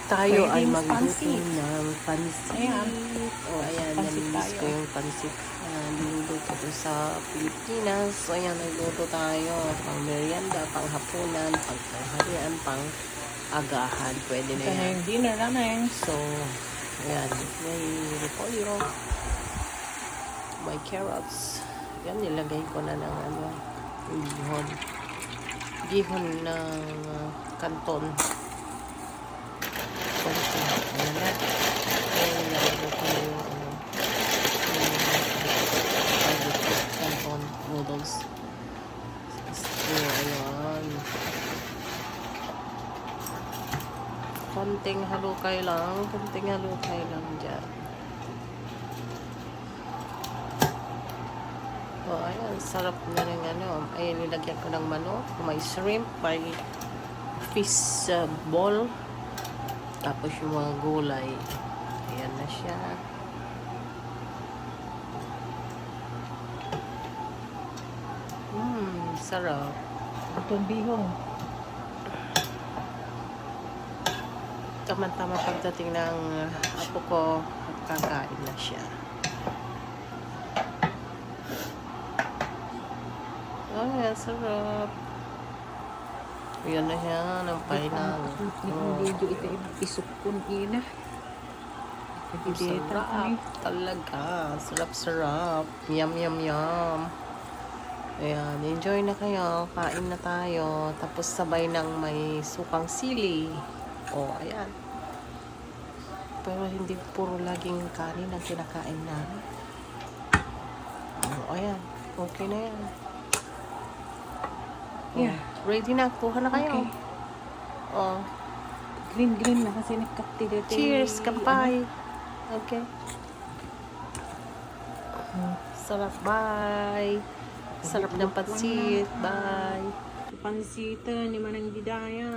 Tayo Pwede ay mas magluto pansit. ng pansit. Ayan. O ayan, Pansit namilis ko tayo. yung pansit na niluluto ko sa Pilipinas. So ayan, nagluto tayo. Pang merienda, pang hapunan, pang tanghalian, pang agahan. Pwede na Ito na yan. yung dinner namin. So, ayan, may repolyo, may carrots. Yan, nilagay ko na ng yung gihon. Gihon ng kanton. Konti. Ayan na. Ayan, nilagay ko na yung kanton noodles. So, ayan. Konting halukay lang dyan. So, ayan, sarap na ng ay nilagyan ko ng manok, may shrimp, may fish ball, tapos yung mga gulay. Ayan na siya. Sarap. Itong bihon. Tama-tama pagdating ng apo ko, kakain na siya. Ay, sarap. Yan na siya, ng painang. Video ito yung isok kong ina. Sarap talaga. Sarap-sarap. Yum, yum, yum. Ayan, enjoy na kayo. Kain na tayo. Tapos sabay ng may sukang sili. O, ayan. Pero hindi puro laging kanin ang kinakain namin. O, ayan. Okay na yan. Yeah. Ready na. Kuha na kayo. Okay. Oh. Green na kasi nagkapti dito. Cheers. Kampay. Okay. Sarap. Bye. Sarap ng pansit. Bye. Pansita ni Manang Didaya.